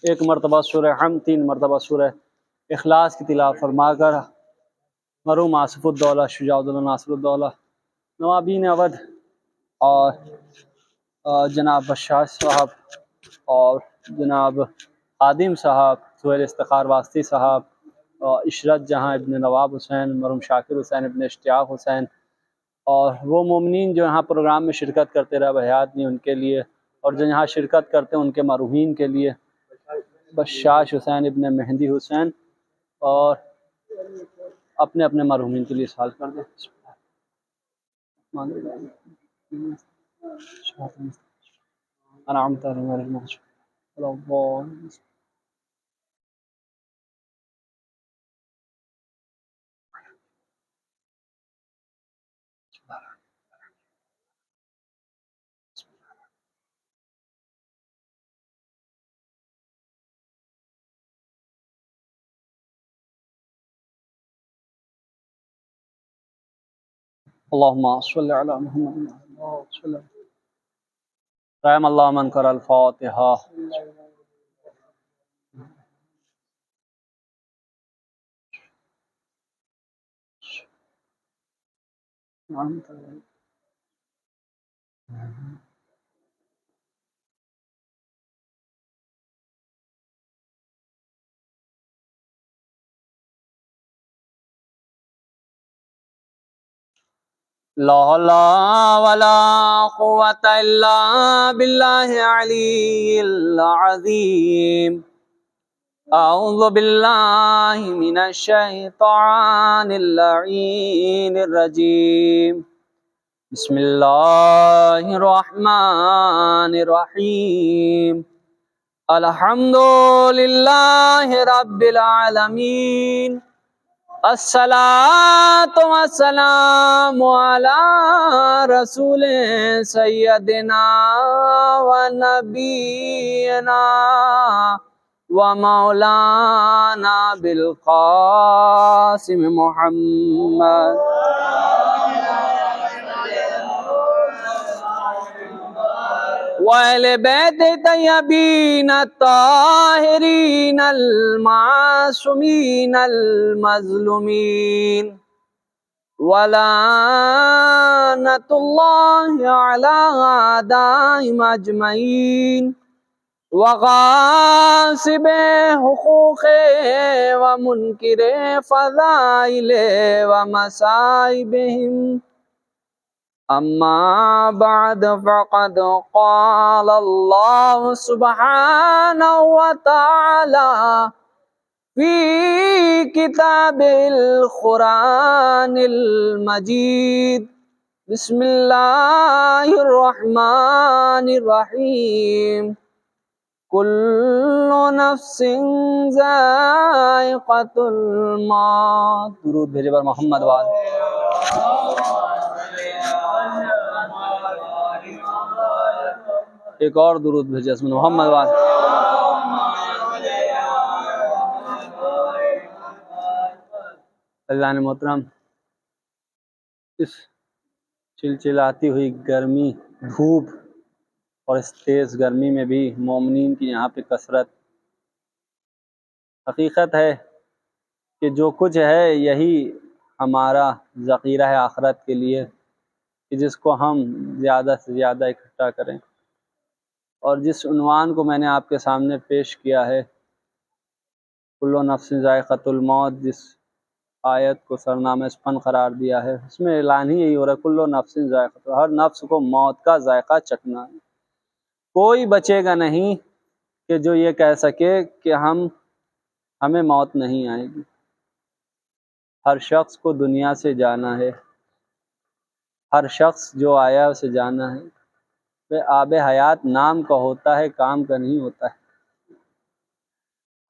ایک مرتبہ سورہ حمد، 3 مرتبہ سورہ اخلاص کی تلاوت فرما کر مرحوم آصف الدولہ، شجاع الدولہ، ناصر الدولہ، نوابین اودھ اور جناب بشار صاحب اور جناب خادم صاحب، سہیل افتخار واسطی صاحب، عشرت جہاں ابن نواب حسین، مرحوم شاکر حسین ابن اشتیاق حسین، اور وہ مومنین جو یہاں پروگرام میں شرکت کرتے رہے حیات نہیں، ان کے لیے، اور جو یہاں شرکت کرتے ہیں ان کے مرحومین کے لیے، بشاش حسین ابن مہندی حسین، اور اپنے اپنے مرحومین کے لیے سوال کر دیں۔ انعمت علیہم غیر المغضوب علیہم۔ اللہم صلی علی محمد رحم اللہ من قرأ الفاتحہ۔ لا حول ولا قوة الا باللہ العلی العظیم۔ اعوذ باللہ من الشیطان اللعین الرجیم۔ بسم اللہ الرحمن الرحیم۔ الحمد للہ رب العالمین، الصلاة والسلام علی رسول سیدنا و نبینا و مولانا بالقاسم محمد وَأَهْلِ بَيْتِ طیبین الطاہرین المعصومین المظلومین، وَلَعْنَةُ اللَّهِ عَلَىٰ أَعْدَائِهِمْ أَجْمَعِينَ، وَغَاصِبِ حُقُوقِ وَمُنْكِرِ فَضَائِلِ وَمَصَائِبِهِمْ۔ اما بعد فقد قال اللہ سبحانہ وتعالی فی کتاب القرآن المجید۔ بسم اللہ الرحمن الرحیم۔ کل نفس ذائقۃ الموت۔ درود بھیجے بر محمد وآلہ۔ ایک اور درود بھیجے اسم محمد وآلہ۔ اللہ نے محترم، اس چلچلاتی ہوئی گرمی، دھوپ اور اس تیز گرمی میں بھی مومنین کی یہاں پہ کثرت، حقیقت ہے کہ جو کچھ ہے یہی ہمارا ذخیرہ ہے آخرت کے لیے، کہ جس کو ہم زیادہ سے زیادہ اکٹھا کریں۔ اور جس عنوان کو میں نے آپ کے سامنے پیش کیا ہے، کل نفس ذائقۃ الموت، جس آیت کو سرنامہ اسپن قرار دیا ہے، اس میں اعلان ہی یہی ہو رہا ہے، کل نفس ذائقۃ، ہر نفس کو موت کا ذائقہ چکھنا ہے۔ کوئی بچے گا نہیں کہ جو یہ کہہ سکے کہ ہمیں موت نہیں آئے گی۔ ہر شخص کو دنیا سے جانا ہے، ہر شخص جو آیا اسے جانا ہے۔ آب حیات نام کا ہوتا ہے، کام کا نہیں ہوتا ہے۔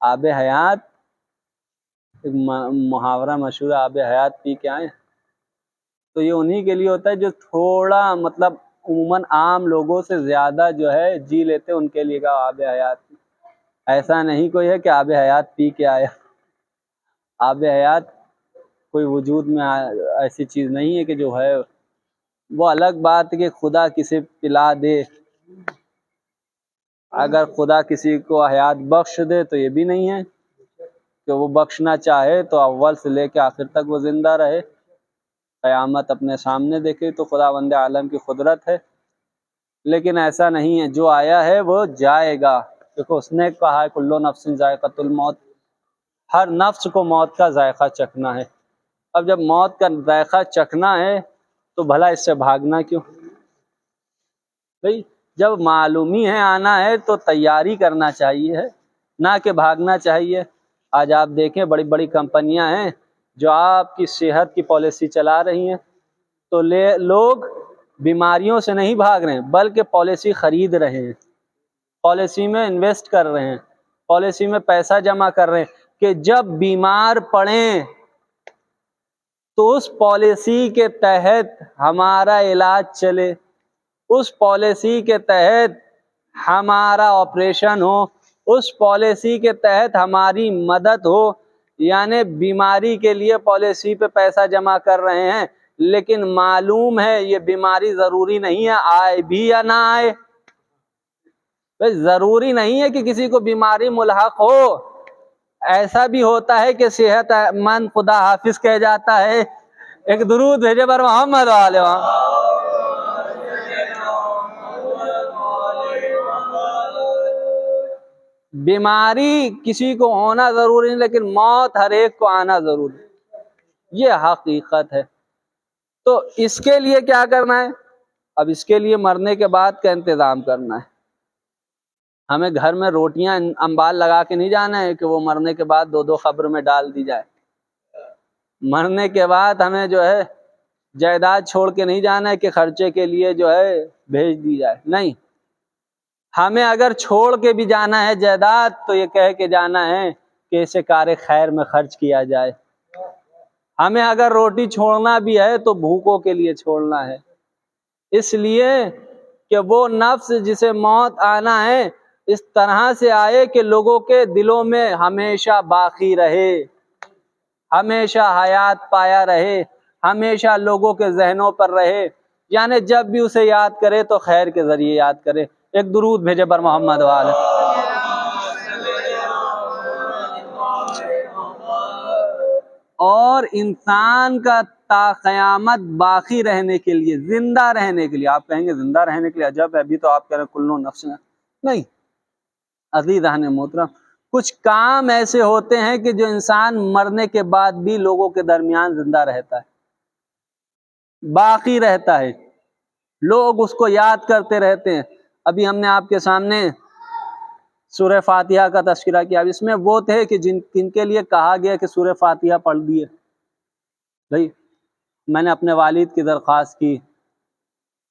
آب حیات ایک محاورہ مشہور ہے، آب حیات پی کے آئے، تو یہ انہی کے لیے ہوتا ہے جو تھوڑا مطلب عموماً عام لوگوں سے زیادہ جو ہے جی لیتے، ان کے لیے کا آب حیات۔ ایسا نہیں کوئی ہے کہ آب حیات پی کے آیا۔ آب حیات کوئی وجود میں ایسی چیز نہیں ہے کہ جو ہے، وہ الگ بات ہے کہ خدا کسے پلا دے، اگر خدا کسی کو حیات بخش دے تو یہ بھی نہیں ہے کہ وہ بخشنا چاہے تو اول سے لے کے آخر تک وہ زندہ رہے، قیامت اپنے سامنے دیکھے تو خداوند عالم کی قدرت ہے۔ لیکن ایسا نہیں ہے، جو آیا ہے وہ جائے گا۔ دیکھو اس نے کہا ہے کلو نفس ذائقۃ الموت، ہر نفس کو موت کا ذائقہ چکھنا ہے۔ اب جب موت کا ذائقہ چکھنا ہے تو بھلا اس سے بھاگنا کیوں؟ بھئی جب معلومی ہے آنا ہے تو تیاری کرنا چاہیے، نہ کہ بھاگنا چاہیے۔ آج آپ دیکھیں بڑی بڑی کمپنیاں ہیں جو آپ کی صحت کی پالیسی چلا رہی ہیں، تو لوگ بیماریوں سے نہیں بھاگ رہے ہیں بلکہ پالیسی خرید رہے ہیں، پالیسی میں انویسٹ کر رہے ہیں، پالیسی میں پیسہ جمع کر رہے ہیں کہ جب بیمار پڑیں تو اس پالیسی کے تحت ہمارا علاج چلے، اس پالیسی کے تحت ہمارا آپریشن ہو، اس پالیسی کے تحت ہماری مدد ہو۔ یعنی بیماری کے لیے پالیسی پہ پیسہ جمع کر رہے ہیں، لیکن معلوم ہے یہ بیماری ضروری نہیں ہے آئے بھی یا نہ آئے۔ ضروری نہیں ہے کہ کسی کو بیماری ملحق ہو، ایسا بھی ہوتا ہے کہ صحت مند خدا حافظ کہہ جاتا ہے۔ ایک درود بھیجے بر محمد والے وہاں۔ بیماری کسی کو ہونا ضروری نہیں، لیکن موت ہر ایک کو آنا ضروری ہے، یہ حقیقت ہے۔ تو اس کے لیے کیا کرنا ہے؟ اب اس کے لیے مرنے کے بعد کا انتظام کرنا ہے۔ ہمیں گھر میں روٹیاں انبال لگا کے نہیں جانا ہے کہ وہ مرنے کے بعد دو قبر میں ڈال دی جائے۔ مرنے کے بعد ہمیں جو ہے جائیداد چھوڑ کے نہیں جانا ہے کہ خرچے کے لیے جو ہے بھیج دی جائے، نہیں۔ ہمیں اگر چھوڑ کے بھی جانا ہے جائیداد تو یہ کہہ کے جانا ہے کہ اسے کار خیر میں خرچ کیا جائے۔ ہمیں اگر روٹی چھوڑنا بھی ہے تو بھوکوں کے لیے چھوڑنا ہے، اس لیے کہ وہ نفس جسے موت آنا ہے اس طرح سے آئے کہ لوگوں کے دلوں میں ہمیشہ باقی رہے، ہمیشہ حیات پایا رہے، ہمیشہ لوگوں کے ذہنوں پر رہے۔ یعنی جب بھی اسے یاد کرے تو خیر کے ذریعے یاد کرے۔ ایک درود بھیجے بر محمد والے۔ اور انسان کا تا قیامت باقی رہنے کے لیے، زندہ رہنے کے لیے، آپ کہیں گے زندہ رہنے کے لیے عجب ہے، ابھی تو آپ کہہ رہے ہیں کلو نفس، نہیں عزیزان محترم، کچھ کام ایسے ہوتے ہیں کہ جو انسان مرنے کے بعد بھی لوگوں کے درمیان زندہ رہتا ہے، باقی رہتا ہے، لوگ اس کو یاد کرتے رہتے ہیں۔ ابھی ہم نے آپ کے سامنے سورہ فاتحہ کا تذکرہ کیا، اب اس میں وہ تھے کہ جن کے لیے کہا گیا کہ سورہ فاتحہ پڑھ دیے۔ بھائی میں نے اپنے والد کی درخواست کی،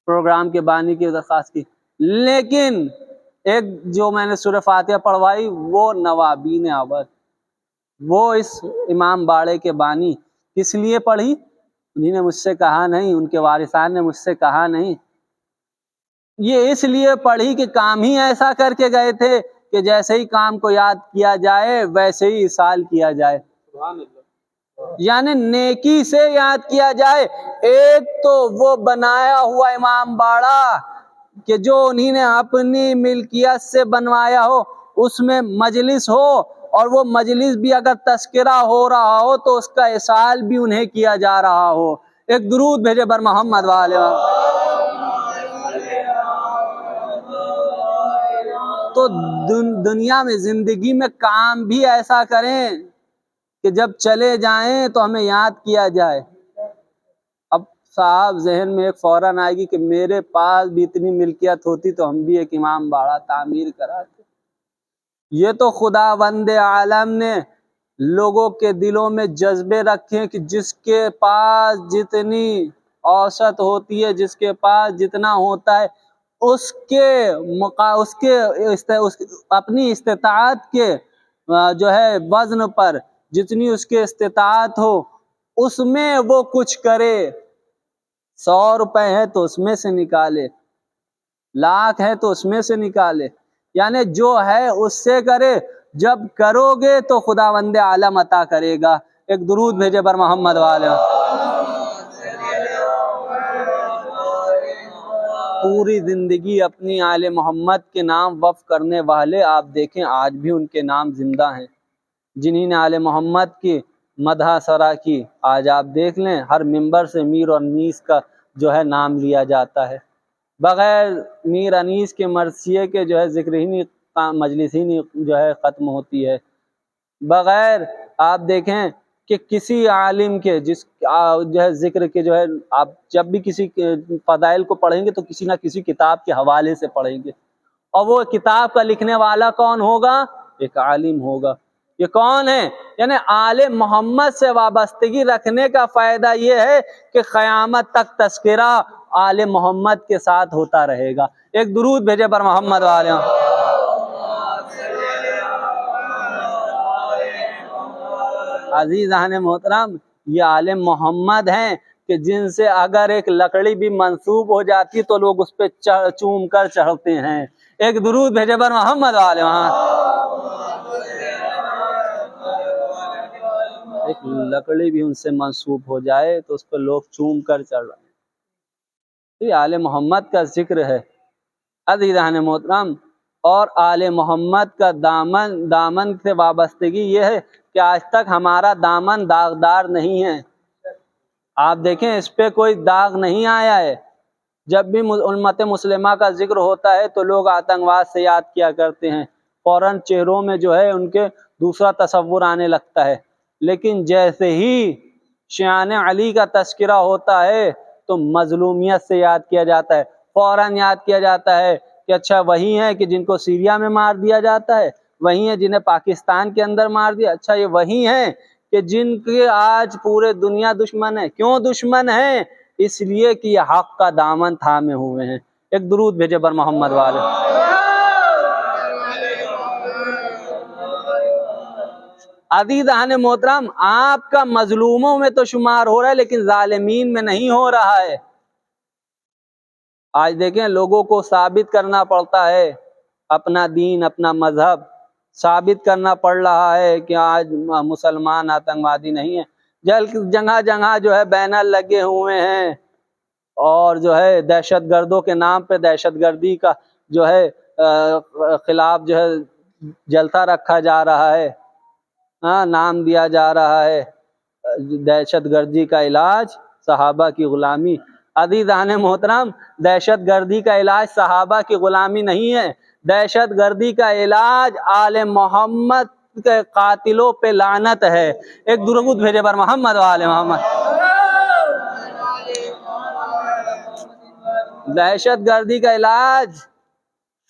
پروگرام کے بانی کی درخواست کی، لیکن ایک جو میں نے سورہ فاتحہ پڑھوائی وہ نوابین آباد، وہ اس امام باڑے کے بانی، کس لیے پڑھی؟ انہی نے مجھ سے کہا نہیں، ان کے وارثان نے مجھ سے کہا نہیں، یہ اس لیے پڑھی کہ کام ہی ایسا کر کے گئے تھے کہ جیسے ہی کام کو یاد کیا جائے ویسے ہی اصال کیا جائے، یعنی نیکی سے یاد کیا جائے۔ ایک تو وہ بنایا ہوا امام باڑہ کہ جو انہی نے اپنی ملکیت سے بنوایا ہو، اس میں مجلس ہو، اور وہ مجلس بھی اگر تذکرہ ہو رہا ہو تو اس کا اصال بھی انہیں کیا جا رہا ہو۔ ایک درود بھیجے بر محمد والے۔ تو دنیا میں زندگی میں کام بھی ایسا کریں کہ جب چلے جائیں تو ہمیں یاد کیا جائے۔ اب صاحب ذہن میں ایک فوراً آئے گی کہ میرے پاس بھی اتنی ملکیت ہوتی تو ہم بھی ایک امام باڑہ تعمیر کراتے۔ یہ تو خداوند عالم نے لوگوں کے دلوں میں جذبے رکھے کہ جس کے پاس جتنی اوسط ہوتی ہے، جس کے پاس جتنا ہوتا ہے، اس کے اپنی استطاعت کے جو ہے وزن پر جتنی اس کے استطاعت ہو اس میں وہ کچھ کرے۔ 100 روپے ہے تو اس میں سے نکالے، لاکھ ہے تو اس میں سے نکالے، یعنی جو ہے اس سے کرے۔ جب کرو گے تو خداوند عالم عطا کرے گا۔ ایک درود بھیجے بر محمد والے۔ پوری زندگی اپنی آل محمد کے نام وقف کرنے والے آپ دیکھیں آج بھی ان کے نام زندہ ہیں، جنہی نے آل محمد کی مدح سرا کی، آج آپ دیکھ لیں ہر ممبر سے میر اور انیس کا جو ہے نام لیا جاتا ہے، بغیر میر انیس کے مرثیے کے جو ہے ذکر ہی نہیں، مجلس ہی نہیں جو ہے ختم ہوتی ہے، بغیر آپ دیکھیں کہ کسی عالم کے جس جو ہے ذکر کے جو ہے آپ جب بھی کسی فضائل کو پڑھیں گے تو کسی نہ کسی کتاب کے حوالے سے پڑھیں گے، اور وہ کتاب کا لکھنے والا کون ہوگا؟ ایک عالم ہوگا۔ یہ کون ہے؟ یعنی آل محمد سے وابستگی رکھنے کا فائدہ یہ ہے کہ قیامت تک تذکرہ آل محمد کے ساتھ ہوتا رہے گا۔ ایک درود بھیجے پر محمد والے۔ عزیزان محترم، یہ آل محمد ہیں کہ جن سے اگر ایک لکڑی بھی منسوب ہو جاتی تو لوگ اس پہ چوم کر چڑھتے ہیں۔ ایک درود بھیجے پر محمد والے۔ ایک لکڑی بھی ان سے منسوب ہو جائے تو اس پہ لوگ چوم کر چڑھ رہے ہیں۔ یہ آل محمد کا ذکر ہے عزیزان محترم، اور آل محمد کا دامن سے وابستگی یہ ہے کہ آج تک ہمارا دامن داغدار نہیں ہے۔ آپ دیکھیں اس پہ کوئی داغ نہیں آیا ہے۔ جب بھی امت مسلمہ کا ذکر ہوتا ہے تو لوگ آتنکواد سے یاد کیا کرتے ہیں، فوراً چہروں میں جو ہے ان کے دوسرا تصور آنے لگتا ہے، لیکن جیسے ہی شیعان علی کا تذکرہ ہوتا ہے تو مظلومیت سے یاد کیا جاتا ہے، فوراً یاد کیا جاتا ہے کہ اچھا وہی ہیں کہ جن کو سیریا میں مار دیا جاتا ہے، وہی ہیں جنہیں پاکستان کے اندر مار دیا، اچھا یہ وہی ہیں کہ جن کے آج پورے دنیا دشمن ہے۔ کیوں دشمن ہیں؟ اس لیے کہ یہ حق کا دامن تھامے ہوئے ہیں۔ ایک درود بھیجے پر محمد والے۔ عزیزان محترم، آپ کا مظلوموں میں تو شمار ہو رہا ہے لیکن ظالمین میں نہیں ہو رہا ہے۔ آج دیکھیں لوگوں کو ثابت کرنا پڑتا ہے اپنا دین، اپنا مذہب ثابت کرنا پڑ رہا ہے کہ آج مسلمان آتنکوادی نہیں ہیں۔ جگہ جگہ جو ہے بینر لگے ہوئے ہیں اور جو ہے دہشت گردوں کے نام پہ دہشت گردی کا جو ہے خلاف جو ہے جلسہ رکھا جا رہا ہے، نام دیا جا رہا ہے دہشت گردی کا علاج صحابہ کی غلامی۔ عزیزان محترم، دہشت گردی کا علاج صحابہ کی غلامی نہیں ہے، دہشت گردی کا علاج آل محمد کے قاتلوں پہ لعنت ہے۔ ایک درود بھیجے پر محمد وآل محمد۔ دہشت گردی کا علاج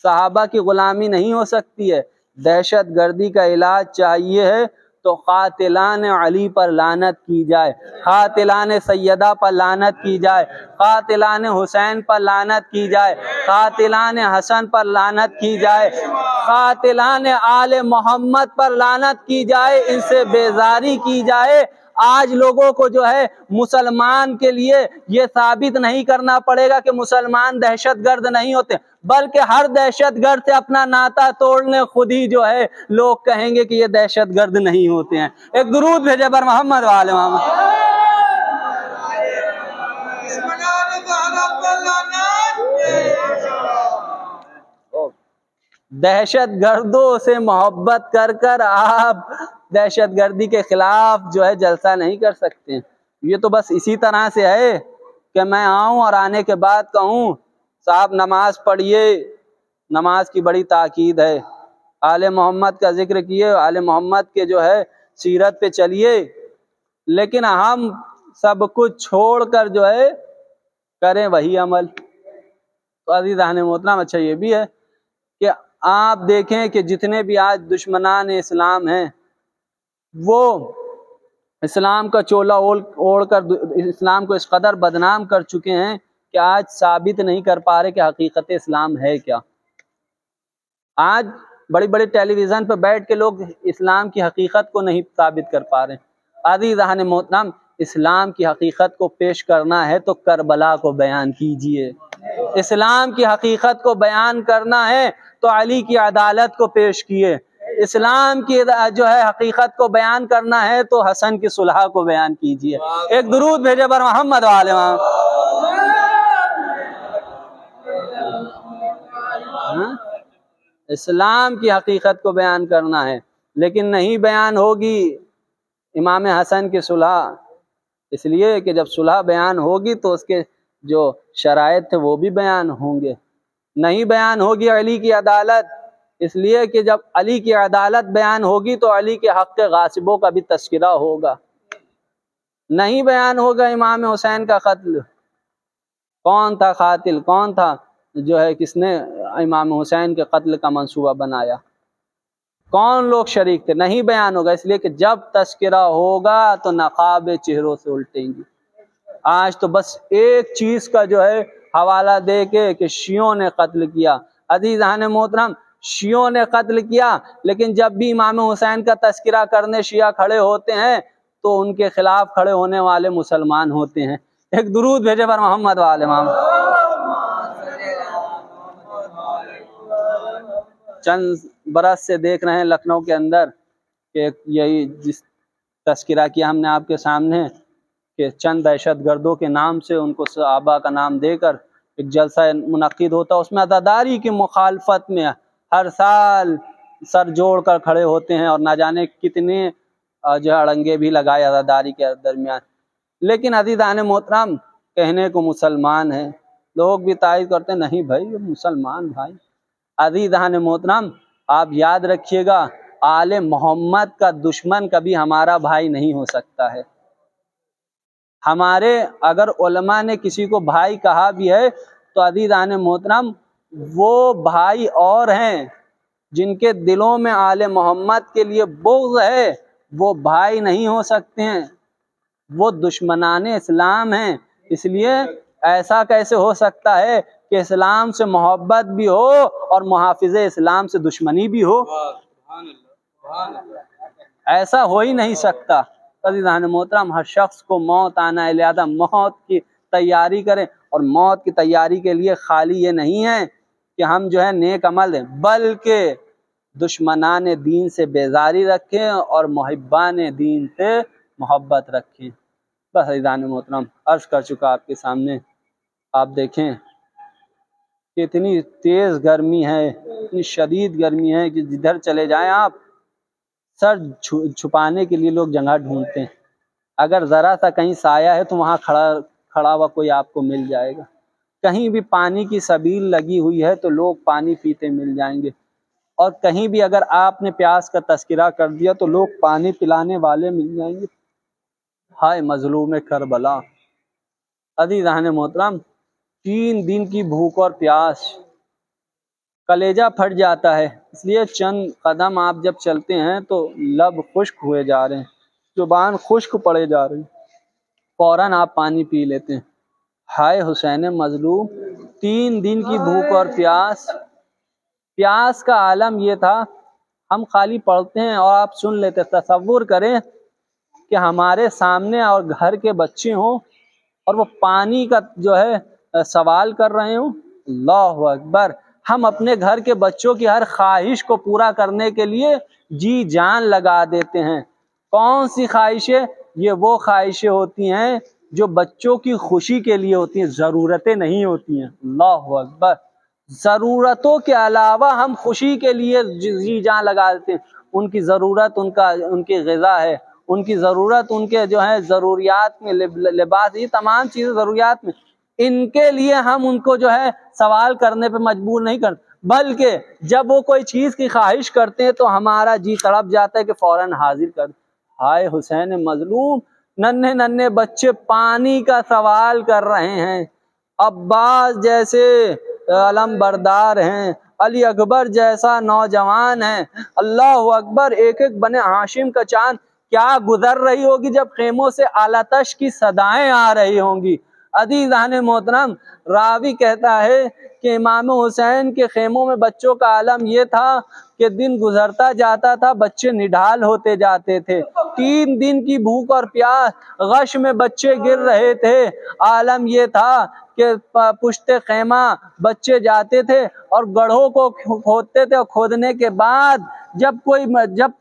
صحابہ کی غلامی نہیں ہو سکتی ہے، دہشت گردی کا علاج چاہیے ہے تو قاتلان علی پر لعنت کی جائے، قاتلان سیدہ پر لعنت کی جائے، قاتلان حسین پر لعنت کی جائے، قاتلان حسن پر لعنت کی جائے، قاتلان آل محمد پر لعنت کی جائے، ان سے بیزاری کی جائے۔ آج لوگوں کو جو ہے مسلمان کے لیے یہ ثابت نہیں کرنا پڑے گا کہ مسلمان دہشت گرد نہیں ہوتے، بلکہ ہر دہشت گرد سے اپنا ناطہ توڑنے خود ہی جو ہے لوگ کہیں گے کہ یہ دہشت گرد نہیں ہوتے ہیں۔ ایک درود بھیجے پر محمد وآل محمد۔ دہشت گردوں سے محبت کر کر آپ دہشت گردی کے خلاف جو ہے جلسہ نہیں کر سکتے۔ یہ تو بس اسی طرح سے ہے کہ میں آؤں اور آنے کے بعد کہوں صاحب نماز پڑھیے، نماز کی بڑی تاکید ہے، آل محمد کا ذکر کیے، آل محمد کے جو ہے سیرت پہ چلیے، لیکن ہم سب کچھ چھوڑ کر جو ہے کریں وہی عمل۔ تو عزیزان محترم، اچھا یہ بھی ہے کہ آپ دیکھیں کہ جتنے بھی آج دشمنان اسلام ہیں وہ اسلام کا چولا اوڑھ کر اسلام کو اس قدر بدنام کر چکے ہیں کہ آج ثابت نہیں کر پا رہے کہ حقیقت اسلام ہے کیا۔ آج بڑی بڑی ٹیلی ویژن پہ بیٹھ کے لوگ اسلام کی حقیقت کو نہیں ثابت کر پا رہے۔ عزیزان محترم، اسلام کی حقیقت کو پیش کرنا ہے تو کربلا کو بیان کیجئے، اسلام کی حقیقت کو بیان کرنا ہے تو علی کی عدالت کو پیش کیے، اسلام کی جو ہے حقیقت کو بیان کرنا ہے تو حسن کی صلح کو بیان کیجئے۔ ایک درود بھیجے پر محمد وآل محمد۔ ہاں؟ اسلام کی حقیقت کو بیان کرنا ہے، لیکن نہیں بیان ہوگی امام حسن کی صلح، اس لیے کہ جب صلح بیان ہوگی تو اس کے جو شرائط تھے وہ بھی بیان ہوں گے۔ نہیں بیان ہوگی علی کی عدالت، اس لیے کہ جب علی کی عدالت بیان ہوگی تو علی کے حق کے غاصبوں کا بھی تذکرہ ہوگا۔ نہیں بیان ہوگا امام حسین کا قتل، کون تھا قاتل، کون تھا جو ہے کس نے امام حسین کے قتل کا منصوبہ بنایا، کون لوگ شریک تھے، نہیں بیان ہوگا، اس لیے کہ جب تذکرہ ہوگا تو نقاب چہروں سے الٹیں گی۔ آج تو بس ایک چیز کا جو ہے حوالہ دے کے کہ شیعوں نے قتل کیا۔ عزیزان محترم، شیعوں نے قتل کیا، لیکن جب بھی امام حسین کا تذکرہ کرنے شیعہ کھڑے ہوتے ہیں تو ان کے خلاف کھڑے ہونے والے مسلمان ہوتے ہیں۔ ایک درود بھیجے پر محمد والے محمد۔ چند برس سے دیکھ رہے ہیں لکھنؤ کے اندر کہ یہی جس تذکرہ کیا ہم نے آپ کے سامنے کہ چند دہشت گردوں کے نام سے ان کو صحابہ کا نام دے کر ایک جلسہ منعقد ہوتا ہے، اس میں عزاداری کی مخالفت میں ہر سال سر جوڑ کر کھڑے ہوتے ہیں اور نہ جانے کتنے جو اڑنگے بھی لگائے عزاداری کے درمیان۔ لیکن عزیزان محترم، کہنے کو مسلمان ہیں، لوگ بھی تائید کرتے ہیں نہیں بھائی یہ مسلمان بھائی۔ عزیزان محترم، آپ یاد رکھیے گا آل محمد کا دشمن کبھی ہمارا بھائی نہیں ہو سکتا ہے۔ ہمارے اگر علماء نے کسی کو بھائی کہا بھی ہے تو عزیزان محترم وہ بھائی اور ہیں، جن کے دلوں میں آل محمد کے لیے بغض ہے وہ بھائی نہیں ہو سکتے ہیں، وہ دشمنان اسلام ہیں۔ اس لیے ایسا کیسے ہو سکتا ہے کہ اسلام سے محبت بھی ہو اور محافظ اسلام سے دشمنی بھی ہو؟ ایسا ہو ہی نہیں سکتا۔ عزیزان محترم، ہر شخص کو موت آنا ہے، لہذا موت کی تیاری کریں، اور موت کی تیاری کے لیے خالی یہ نہیں ہے کہ ہم جو ہے نیک عمل دیں، بلکہ دشمنان دین سے بیزاری رکھیں اور محبان دین سے محبت رکھیں۔ بس عزیزان محترم، عرض کر چکا آپ کے سامنے۔ آپ دیکھیں کہ اتنی تیز گرمی ہے، اتنی شدید گرمی ہے کہ جدھر چلے جائیں آپ سر چھپانے کے لیے لوگ جگہ ڈھونڈتے ہیں۔ اگر ذرا سا کہیں سایہ ہے تو وہاں کھڑا ہوا کوئی آپ کو مل جائے گا، کہیں بھی پانی کی سبیل لگی ہوئی ہے تو لوگ پانی پیتے مل جائیں گے، اور کہیں بھی اگر آپ نے پیاس کا تذکرہ کر دیا تو لوگ پانی پلانے والے مل جائیں گے۔ ہائے مظلوم کربلا! عزیزان محترم، 3 دن کی بھوک اور پیاس، کلیجہ پھٹ جاتا ہے، اس لیے چند قدم آپ جب چلتے ہیں تو لب خشک ہوئے جا رہے ہیں، زبان خشک پڑے جا رہی، فوراً آپ پانی پی لیتے ہیں۔ ہائے حسین مظلوم! 3 دن کی بھوک اور پیاس کا عالم یہ تھا، ہم خالی پڑھتے ہیں اور آپ سن لیتے۔ تصور کریں کہ ہمارے سامنے اور گھر کے بچے ہوں اور وہ پانی کا جو ہے سوال کر رہے ہوں۔ اللہ اکبر! ہم اپنے گھر کے بچوں کی ہر خواہش کو پورا کرنے کے لیے جی جان لگا دیتے ہیں۔ کون سی خواہشیں؟ یہ وہ خواہشیں ہوتی ہیں جو بچوں کی خوشی کے لیے ہوتی ہیں، ضرورتیں نہیں ہوتی ہیں۔ اللہ اکبر! ضرورتوں کے علاوہ ہم خوشی کے لیے جی جان لگا دیتے ہیں۔ ان کی ضرورت ان کی غذا ہے، ان کی ضرورت ان کے جو ہے ضروریات میں لباس، یہ تمام چیزیں ضروریات میں، ان کے لیے ہم ان کو جو ہے سوال کرنے پہ مجبور نہیں کرتے، بلکہ جب وہ کوئی چیز کی خواہش کرتے ہیں تو ہمارا جی تڑپ جاتا ہے کہ فوراً حاضر کر دیں۔ ہائے حسین مظلوم! ننھے ننھے بچے پانی کا سوال کر رہے ہیں، عباس جیسے علم بردار ہیں، علی اکبر جیسا نوجوان ہے، اللہ اکبر! ایک ایک بنے ہاشم کا چاند کیا گزر رہی ہوگی جب خیموں سے آلاتش کی صدائیں آ رہی ہوں گی۔ عزیزان محترم، راوی کہتا ہے کہ امام حسین کے خیموں میں بچوں کا عالم یہ تھا کہ دن گزرتا جاتا تھا، بچے نڈھال ہوتے جاتے تھے۔ 3 دن کی بھوک اور پیاس، غش میں بچے گر رہے تھے۔ عالم یہ تھا کہ پشت خیمہ بچے جاتے تھے اور گڑھوں کو کھودتے تھے، اور کھودنے کے بعد جب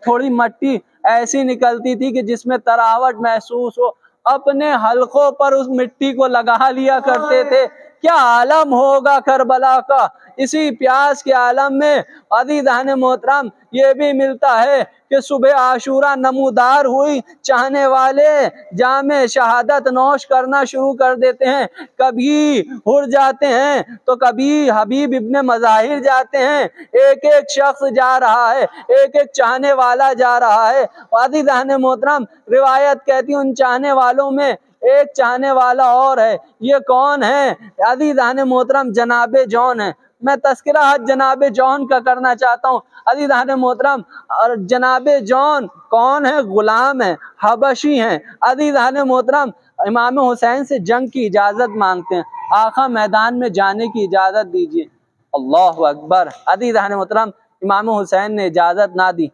تھوڑی مٹی ایسی نکلتی تھی کہ جس میں تراوٹ محسوس ہو، اپنے حلقوں پر اس مٹی کو لگا لیا کرتے تھے۔ کیا عالم ہوگا کربلا کا! اسی پیاس کے عالم میں عزیزان محترم یہ بھی ملتا ہے کہ صبح عاشورہ نمودار ہوئی، چاہنے والے جام شہادت نوش کرنا شروع کر دیتے ہیں، کبھی ہر جاتے ہیں تو کبھی حبیب ابن مظاہر جاتے ہیں، ایک ایک شخص جا رہا ہے، ایک ایک چاہنے والا جا رہا ہے۔ عزیزان محترم روایت کہتی ان چاہنے والوں میں ایک چاہنے والا اور ہے، یہ کون ہے عزیزان محترم؟ جناب جون ہے۔ میں تذکرہ جناب جون کا کرنا چاہتا ہوں عزیزان محترم، اور جناب جون کون ہے؟ غلام ہیں، حبشی ہیں عزیزان محترم، امام حسین سے جنگ کی اجازت مانگتے ہیں، آقا میدان میں جانے کی اجازت دیجیے۔ اللہ اکبر، عزیزان محترم امام حسین نے اجازت نہ دی۔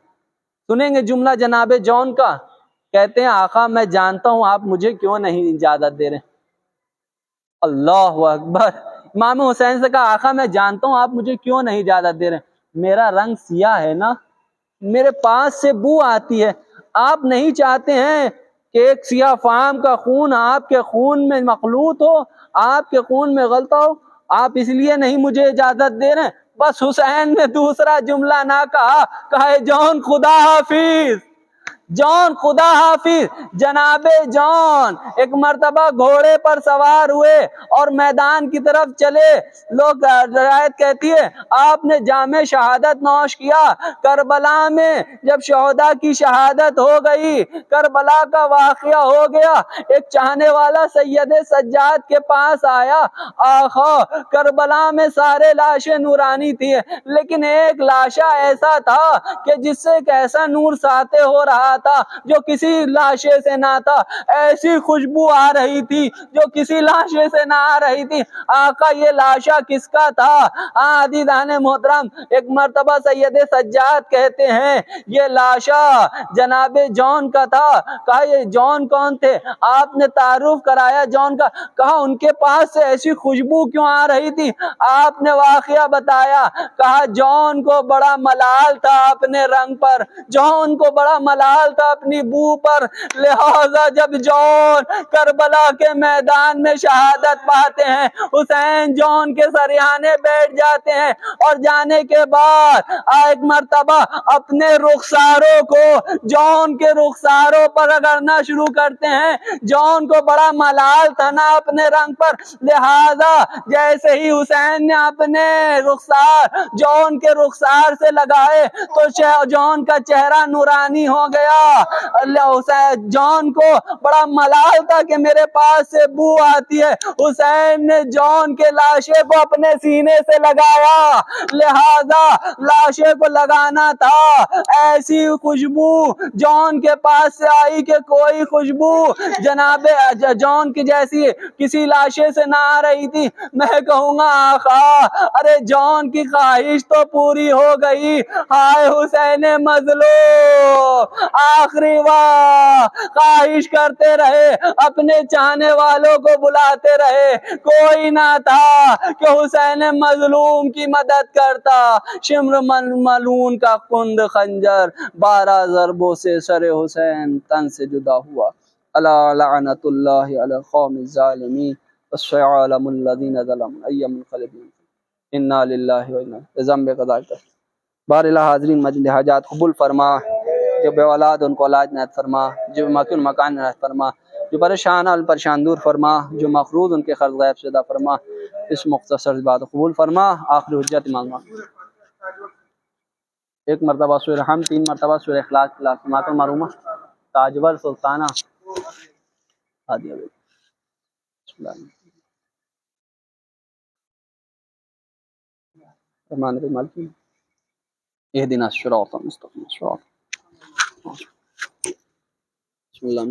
سنیں گے جملہ جناب جون کا، کہتے ہیں آقا میں جانتا ہوں آپ مجھے کیوں نہیں اجازت دے رہے۔ اللہ اکبر، امام حسین سے کہا آقا میں جانتا ہوں آپ مجھے کیوں نہیں اجازت دے رہے، میرا رنگ سیاہ ہے نا، میرے پاس سے بو آتی ہے، آپ نہیں چاہتے ہیں کہ ایک سیاہ فام کا خون آپ کے خون میں مخلوط ہو، آپ کے خون میں غلطہ ہو، آپ اس لیے نہیں مجھے اجازت دے رہے۔ بس حسین نے دوسرا جملہ نہ کہا جون خدا حافظ، جون خدا حافظ۔ جناب جون ایک مرتبہ گھوڑے پر سوار ہوئے اور میدان کی طرف چلے، لوگ روایت کہتی ہے آپ نے جام شہادت نوش کیا۔ کربلا میں جب شہداء کی شہادت ہو گئی، کربلا کا واقعہ ہو گیا، ایک چاہنے والا سید سجاد کے پاس آیا، آخا کربلا میں سارے لاشیں نورانی تھی لیکن ایک لاشا ایسا تھا کہ جس سے ایک ایسا نور ساطع ہو رہا تھا جو کسی لاشے سے نہ تھا، ایسی خوشبو آ رہی تھی جو کسی لاشے سے نہ آ رہی تھی، آقا یہ لاشا کس کا تھا؟ عزیزان محترم ایک مرتبہ سید سجاد کہتے ہیں یہ لاشا جناب جون کا تھا۔ کہا یہ جون کون تھے؟ آپ نے تعارف کرایا جون کا، کہا ان کے پاس سے ایسی خوشبو کیوں آ رہی تھی؟ آپ نے واقعہ بتایا، کہا جون کو بڑا ملال تھا اپنے رنگ پر، جون کو بڑا ملال تھا اپنی بو پر، لہذا جب جون کربلا کے میدان میں شہادت پاتے ہیں، حسین جون کے سریانے بیٹھ جاتے ہیں اور جانے کے بعد ایک مرتبہ اپنے رخساروں کو جون کے رخساروں پر رگڑنا شروع کرتے ہیں۔ جون کو بڑا ملال تھا نا اپنے رنگ پر، لہذا جیسے ہی حسین نے اپنے رخسار جون کے رخسار سے لگائے تو جون کا چہرہ نورانی ہو گیا۔ جون کو بڑا ملال تھا کہ میرے پاس سے بو آتی ہے، حسین نے جون کے لاشے کو اپنے سینے سے لگایا، لہذا لاشے کو لگانا تھا، ایسی خوشبو جون کے پاس سے آئی کہ کوئی خوشبو جناب جون کی جیسی کسی لاشے سے نہ آ رہی تھی۔ میں کہوں گا آقا ارے جون کی خواہش تو پوری ہو گئی، ہائے حسین مظلوم آخری خواہش کرتے رہے، اپنے چاہنے والوں کو بلاتے رہے، کوئی نہ تھا کہ حسین مظلوم کی مدد کرتا۔ شمر ملعون کا کند خنجر 12 ضربوں سے سر حسین تن سے جدا ہوا۔ الا لعنت اللہ علی القوم الظالمین والشعالم الذین ظلموا ای منقلبین انا للہ و انا ذنب قضاء۔ باراللہ حاضرین مجلس حاجات قبول فرما، جو بے اولاد ان کو اولاد عنایت فرما، جو مکن مکان عنایت فرما، جو پریشان پریشان دور فرما، جو مقروض ان کے قرض غائب شدہ فرما، اس مختصر بات قبول فرما۔ آخری حجت مانگا، ایک مرتبہ سورہ حمد، 3 مرتبہ سورہ اخلاص سماعت المعرومہ تاجور سلطانہ ہادیہ بسم اللہ الرحمن الرحیم مالک اهدنا الصراط المستقیم بسم اللہ